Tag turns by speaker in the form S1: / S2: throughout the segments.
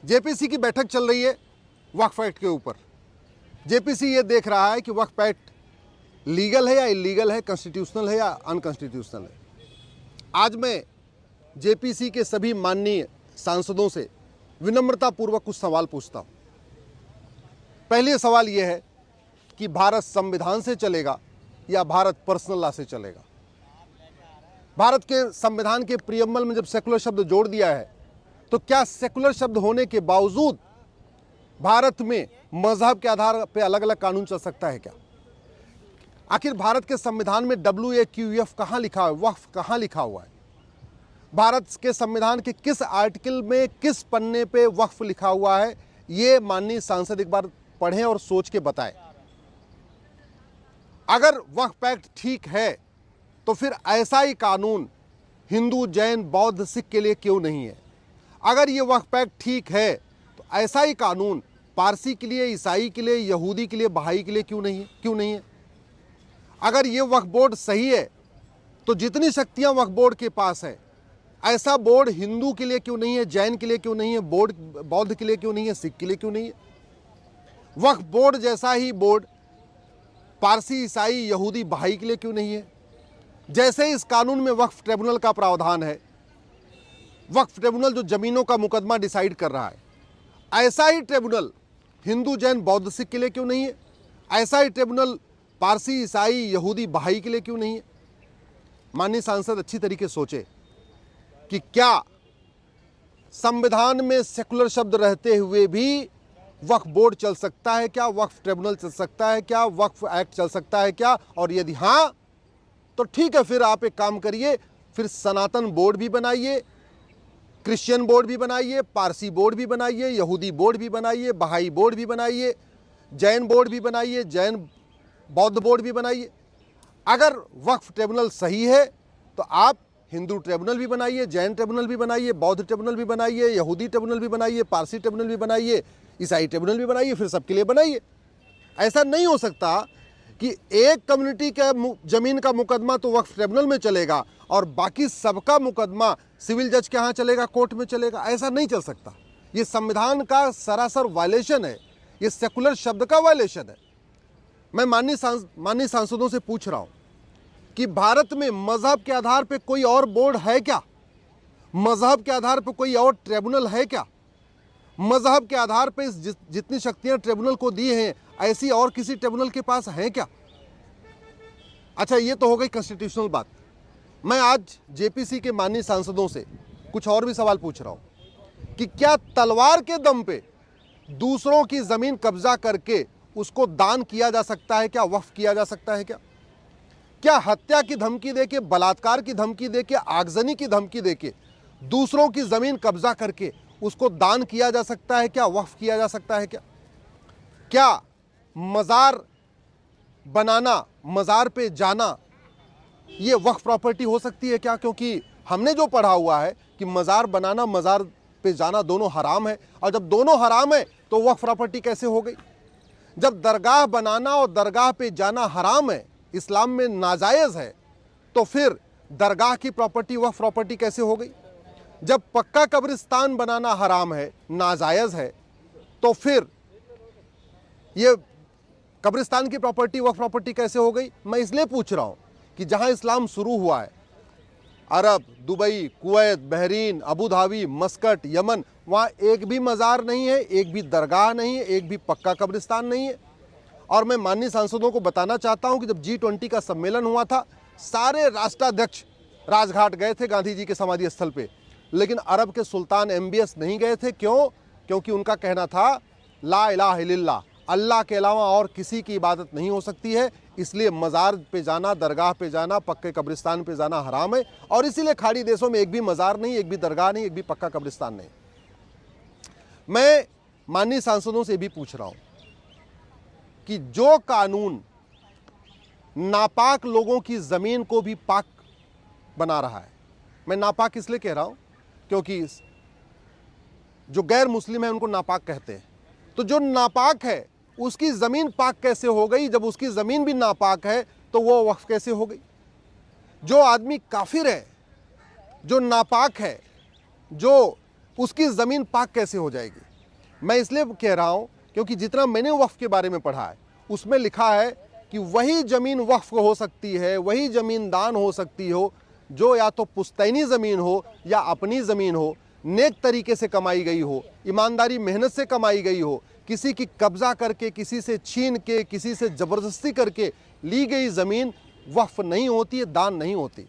S1: JPC की बैठक चल रही है वक्फ एक्ट के ऊपर। जेपीसी ये देख रहा है कि वक्फ एक्ट लीगल है या इलीगल है, कॉन्स्टिट्यूशनल है या अनकॉन्स्टिट्यूशनल है। आज मैं जेपीसी के सभी माननीय सांसदों से विनम्रतापूर्वक कुछ सवाल पूछता हूं। पहले सवाल यह है कि भारत संविधान से चलेगा या भारत पर्सनल लॉ से चलेगा। भारत के संविधान के प्रियम्बल में जब सेकुलर शब्द जोड़ दिया है तो क्या सेकुलर शब्द होने के बावजूद भारत में मजहब के आधार पर अलग अलग कानून चल सकता है क्या? आखिर भारत के संविधान में WAQF कहाँ लिखा है, वक्फ कहाँ लिखा हुआ है? भारत के संविधान के किस आर्टिकल में किस पन्ने पे वक्फ लिखा हुआ है? ये माननीय सांसद एक बार पढ़ें और सोच के बताएं। अगर वक्फ एक्ट ठीक है तो फिर ऐसा ही कानून हिंदू, जैन, बौद्ध, सिख के लिए क्यों नहीं है? अगर ये वक्फ एक्ट ठीक है तो ऐसा ही कानून पारसी के लिए, ईसाई के लिए, यहूदी के लिए, बहाई के लिए क्यों नहीं है? अगर ये वक्फ बोर्ड सही है तो जितनी शक्तियां वक्फ बोर्ड के पास है, ऐसा बोर्ड हिंदू के लिए क्यों नहीं है, जैन के लिए क्यों नहीं है, बौद्ध के लिए क्यों नहीं है, सिख के लिए क्यों नहीं है? वक्फ बोर्ड जैसा ही बोर्ड पारसी, ईसाई, यहूदी, बहाई के लिए क्यों नहीं है? जैसे इस कानून में वक्फ ट्रिब्यूनल का प्रावधान है, वक्फ ट्रिब्यूनल जो जमीनों का मुकदमा डिसाइड कर रहा है, ऐसा ही ट्रिब्यूनल हिंदू, जैन, बौद्ध, सिख के लिए क्यों नहीं है? ऐसा ही ट्रिब्यूनल पारसी, ईसाई, यहूदी, बहाई के लिए क्यों नहीं है? माननीय सांसद अच्छी तरीके सोचे कि क्या संविधान में सेकुलर शब्द रहते हुए भी वक्फ बोर्ड चल सकता है क्या? वक्फ ट्रिब्यूनल चल सकता है क्या? वक्फ एक्ट चल सकता है क्या? और यदि हाँ तो ठीक है, फिर आप एक काम करिए, फिर सनातन बोर्ड भी बनाइए, क्रिश्चियन बोर्ड भी बनाइए, पारसी बोर्ड भी बनाइए, यहूदी बोर्ड भी बनाइए, बहाई बोर्ड भी बनाइए, जैन बोर्ड भी बनाइए, जैन बौद्ध बोर्ड भी बनाइए। अगर वक्फ ट्रिब्यूनल सही है तो आप हिंदू ट्रिब्यूनल भी बनाइए, जैन ट्रिब्यूनल भी बनाइए, बौद्ध ट्रिब्यूनल भी बनाइए, यहूदी ट्रिब्यूनल भी बनाइए, पारसी ट्रिब्यूनल भी बनाइए, ईसाई ट्रिब्यूनल भी बनाइए, फिर सबके लिए बनाइए। ऐसा नहीं हो सकता कि एक कम्युनिटी का जमीन का मुकदमा तो वक्फ ट्रिब्यूनल में चलेगा और बाकी सबका मुकदमा सिविल जज के यहाँ चलेगा, कोर्ट में चलेगा। ऐसा नहीं चल सकता। ये संविधान का सरासर वायलेशन है, ये सेकुलर शब्द का वायलेशन है। मैं माननीय सांसदों से पूछ रहा हूं कि भारत में मजहब के आधार पर कोई और बोर्ड है क्या? मजहब के आधार पर कोई और ट्रिब्यूनल है क्या? मजहब के आधार पर जितनी शक्तियां ट्रिब्यूनल को दी हैं, ऐसी और किसी ट्रिब्यूनल के पास है क्या? अच्छा, ये तो हो गई कॉन्स्टिट्यूशनल बात। मैं आज जेपीसी के माननीय सांसदों से कुछ और भी सवाल पूछ रहा हूं कि क्या तलवार के दम पे दूसरों की जमीन कब्जा करके उसको दान किया जा सकता है क्या? वक्फ किया जा सकता है क्या? क्या हत्या की धमकी देके, बलात्कार की धमकी देके, आगजनी की धमकी देके दूसरों की जमीन कब्जा करके उसको दान किया जा सकता है क्या? वक्फ किया जा सकता है क्या? क्या मज़ार बनाना, मज़ार पे जाना, ये वक्फ प्रॉपर्टी हो सकती है क्या? क्योंकि हमने जो पढ़ा हुआ है कि मज़ार बनाना, मज़ार पे जाना दोनों हराम है, और जब दोनों हराम है तो वक्फ प्रॉपर्टी कैसे हो गई? जब दरगाह बनाना और दरगाह पे जाना हराम है, इस्लाम में नाजायज़ है, तो फिर दरगाह की प्रॉपर्टी वक्फ प्रॉपर्टी कैसे हो गई? जब पक्का कब्रिस्तान बनाना हराम है, नाजायज़ है, तो फिर ये कब्रिस्तान की प्रॉपर्टी वक्फ प्रॉपर्टी कैसे हो गई? मैं इसलिए पूछ रहा हूं कि जहां इस्लाम शुरू हुआ है, Arab, Dubai, Kuwait, Bahrain, Abu Dhabi, Muscat, Yemen, वहाँ एक भी मज़ार नहीं है, एक भी दरगाह नहीं है, एक भी पक्का कब्रिस्तान नहीं है। और मैं माननीय सांसदों को बताना चाहता हूं कि जब G20 का सम्मेलन हुआ था, सारे राष्ट्राध्यक्ष राजघाट गए थे गांधी जी के समाधि स्थल पे, लेकिन अरब के सुल्तान MBS नहीं गए थे। क्यों? क्योंकि उनका कहना था ला इलाहा इल्लल्लाह, अल्लाह के अलावा और किसी की इबादत नहीं हो सकती है, इसलिए मज़ार पे जाना, दरगाह पे जाना, पक्के कब्रिस्तान पे जाना हराम है। और इसीलिए खाड़ी देशों में एक भी मज़ार नहीं, एक भी दरगाह नहीं, एक भी पक्का कब्रिस्तान नहीं। मैं माननीय सांसदों से भी पूछ रहा हूं कि जो कानून नापाक लोगों की ज़मीन को भी पाक बना रहा है, मैं नापाक इसलिए कह रहा हूं क्योंकि जो गैर मुस्लिम है उनको नापाक कहते हैं, तो जो नापाक है उसकी ज़मीन पाक कैसे हो गई? जब उसकी ज़मीन भी नापाक है तो वो वक्फ कैसे हो गई? जो आदमी काफिर है, जो नापाक है, जो उसकी ज़मीन पाक कैसे हो जाएगी? मैं इसलिए कह रहा हूं क्योंकि जितना मैंने वक्फ के बारे में पढ़ा है उसमें लिखा है कि वही ज़मीन वक्फ हो सकती है, वही ज़मीन दान हो सकती हो जो या तो पुश्तैनी ज़मीन हो या अपनी ज़मीन हो, नेक तरीके से कमाई गई हो, ईमानदारी मेहनत से कमाई गई हो, किसी की कब्जा करके, किसी से छीन के, किसी से ज़बरदस्ती करके ली गई ज़मीन वक्फ नहीं होती है, दान नहीं होती।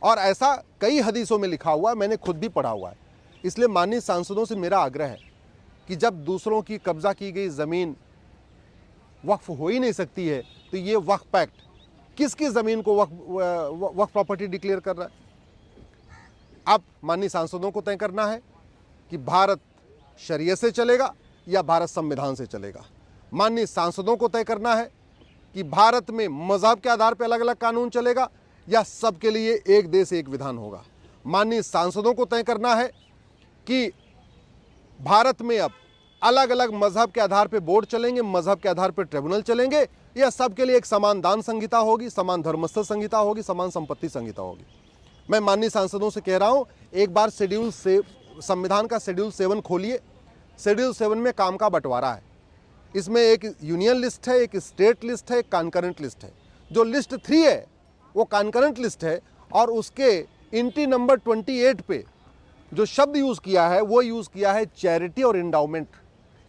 S1: और ऐसा कई हदीसों में लिखा हुआ है, मैंने खुद भी पढ़ा हुआ है। इसलिए माननीय सांसदों से मेरा आग्रह है कि जब दूसरों की कब्जा की गई ज़मीन वक्फ हो ही नहीं सकती है तो ये वक्फ एक्ट किसकी ज़मीन को वक्फ प्रॉपर्टी डिक्लेयर कर रहा है? अब माननीय सांसदों को तय करना है कि भारत शरीयत से चलेगा या भारत संविधान से चलेगा। माननीय सांसदों को तय करना है कि भारत में मजहब के आधार पर अलग अलग कानून चलेगा या सबके लिए एक देश एक विधान होगा। माननीय सांसदों को तय करना है कि भारत में अब अलग अलग मजहब के आधार पर बोर्ड चलेंगे, मजहब के आधार पर ट्रिब्यूनल चलेंगे, या सबके लिए एक समान दान संहिता होगी, समान धर्मस्थल संहिता होगी, समान संपत्ति संहिता होगी। मैं माननीय सांसदों से कह रहा हूं, एक बार संविधान का शेड्यूल 7 खोलिए। शेड्यूल 7 में काम का बंटवारा है। इसमें एक यूनियन लिस्ट है, एक स्टेट लिस्ट है, एक कॉन्करेंट लिस्ट है। जो लिस्ट 3 है वो कॉन्करेंट लिस्ट है और उसके एंट्री नंबर 28 पे जो शब्द यूज़ किया है वो यूज़ किया है चैरिटी और इंडाउमेंट।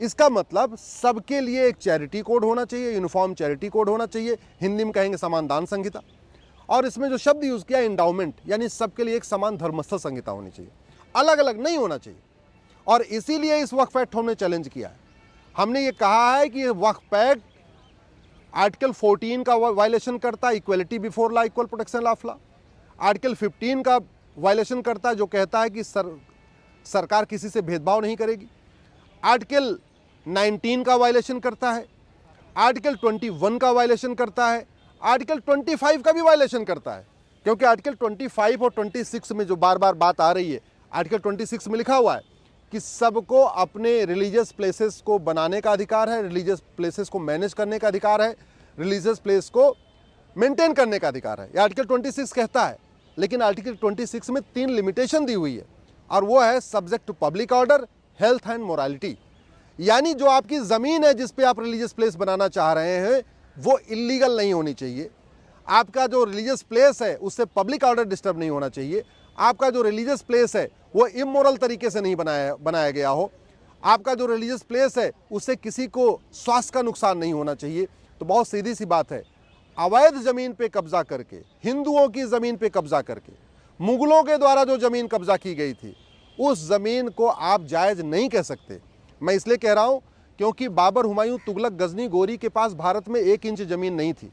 S1: इसका मतलब सबके लिए एक चैरिटी कोड होना चाहिए, यूनिफॉर्म चैरिटी कोड होना चाहिए, हिंदी में कहेंगे समान दान संहिता। और इसमें जो शब्द यूज़ किया इंडाउमेंट, यानी सबके लिए एक समान धर्मस्थल संहिता होनी चाहिए, अलग अलग नहीं होना चाहिए। और इसीलिए इस वक्फ एक्ट हमने चैलेंज किया है। हमने ये कहा है कि वक्फ एक्ट आर्टिकल 14 का वायलेशन करता है, equality before law, equal protection of law. Article 15 का वायलेशन करता है जो कहता है कि सरकार किसी से भेदभाव नहीं करेगी। आर्टिकल 19 का वायलेशन करता है, आर्टिकल 21 का वायलेशन करता है, आर्टिकल 25 का भी वायलेशन करता है। क्योंकि आर्टिकल 25 और 26 में जो बार बार बात आ रही है, आर्टिकल 26 में लिखा हुआ है कि सबको अपने रिलीजियस प्लेसेस को बनाने का अधिकार है, रिलीजियस प्लेसेस को मैनेज करने का अधिकार है, रिलीजियस प्लेस को मेंटेन करने का अधिकार है। ये आर्टिकल 26 कहता है। लेकिन आर्टिकल 26 में 3 लिमिटेशन दी हुई है और वो है subject to public order, health and morality. यानी जो आपकी ज़मीन है जिस पे आप रिलीजियस प्लेस बनाना चाह रहे हैं वो इलीगल नहीं होनी चाहिए। आपका जो रिलीजियस प्लेस है उससे पब्लिक ऑर्डर डिस्टर्ब नहीं होना चाहिए। आपका जो रिलीजियस प्लेस है वो इमोरल तरीके से नहीं बनाया गया हो। आपका जो रिलीजियस प्लेस है उससे किसी को स्वास्थ्य का नुकसान नहीं होना चाहिए। तो बहुत सीधी सी बात है, अवैध ज़मीन पे कब्जा करके, हिंदुओं की ज़मीन पे कब्जा करके, मुगलों के द्वारा जो ज़मीन कब्जा की गई थी उस ज़मीन को आप जायज़ नहीं कह सकते। मैं इसलिए कह रहा हूँ क्योंकि बाबर, हुमायूं, तुगलक, गजनी, गोरी के पास भारत में 1 इंच ज़मीन नहीं थी।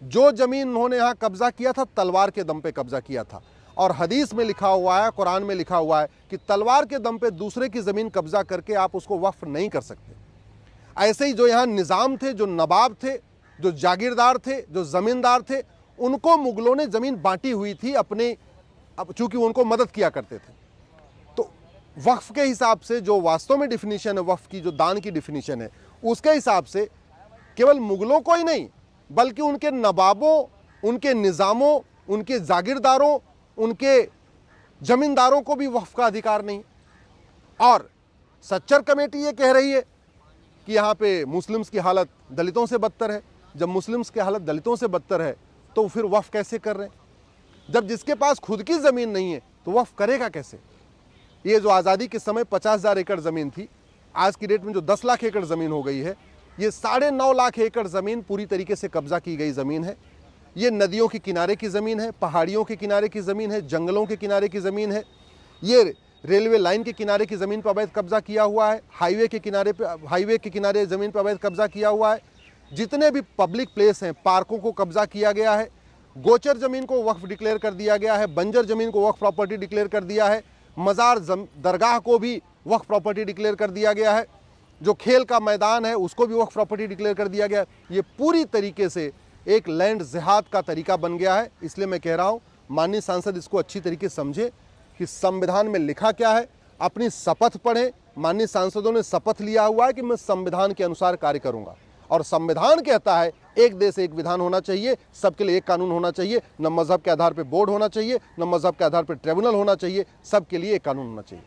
S1: जो ज़मीन उन्होंने यहाँ कब्जा किया था तलवार के दम पे कब्जा किया था। और हदीस में लिखा हुआ है, कुरान में लिखा हुआ है कि तलवार के दम पे दूसरे की ज़मीन कब्जा करके आप उसको वक्फ नहीं कर सकते। ऐसे ही जो यहाँ निज़ाम थे, जो नवाब थे, जो जागीरदार थे, जो ज़मींदार थे, उनको मुगलों ने ज़मीन बांटी हुई थी अपने, चूँकि उनको मदद किया करते थे। तो वक्फ के हिसाब से जो वास्तव में डिफिनीशन है वक्फ की, जो दान की डिफिनीशन है, उसके हिसाब से केवल मुगलों को ही नहीं बल्कि उनके नवाबों, उनके निज़ामों, उनके जागीरदारों, उनके ज़मींदारों को भी वक्फ का अधिकार नहीं। और सच्चर कमेटी ये कह रही है कि यहाँ पे मुस्लिम्स की हालत दलितों से बदतर है। जब मुस्लिम्स की हालत दलितों से बदतर है तो फिर वक्फ कैसे कर रहे हैं? जब जिसके पास खुद की ज़मीन नहीं है तो वक्फ करेगा कैसे? ये जो आज़ादी के समय 50,000 एकड़ ज़मीन थी, आज की डेट में जो 10 लाख एकड़ ज़मीन हो गई है, ये 9.5 लाख एकड़ ज़मीन पूरी तरीके से कब्जा की गई ज़मीन है। ये नदियों के किनारे की ज़मीन है, पहाड़ियों के किनारे की ज़मीन है, जंगलों के किनारे की ज़मीन है। ये रेलवे लाइन के किनारे की ज़मीन पर अवैध कब्जा किया हुआ है। हाईवे के किनारे ज़मीन पर अवैध कब्जा किया हुआ है। जितने भी पब्लिक प्लेस हैं, पार्कों को कब्जा किया गया है। गोचर ज़मीन को वक्फ डिक्लेयर कर दिया गया है। बंजर ज़मीन को वक्फ प्रॉपर्टी डिक्लेयर कर दिया है। मज़ार दरगाह को भी वक्फ प्रॉपर्टी डिक्लेयर कर दिया गया है। जो खेल का मैदान है उसको भी वक्फ प्रॉपर्टी डिक्लेयर कर दिया गया है। ये पूरी तरीके से एक लैंड जिहाद का तरीका बन गया है। इसलिए मैं कह रहा हूँ माननीय सांसद इसको अच्छी तरीके से समझे कि संविधान में लिखा क्या है, अपनी शपथ पढ़ें। माननीय सांसदों ने शपथ लिया हुआ है कि मैं संविधान के अनुसार कार्य करूंगा, और संविधान कहता है एक देश एक विधान होना चाहिए, सबके लिए एक कानून होना चाहिए, न मजहब के आधार पर बोर्ड होना चाहिए, न मजहब के आधार पर ट्रिब्यूनल होना चाहिए, सबके लिए एक कानून होना चाहिए।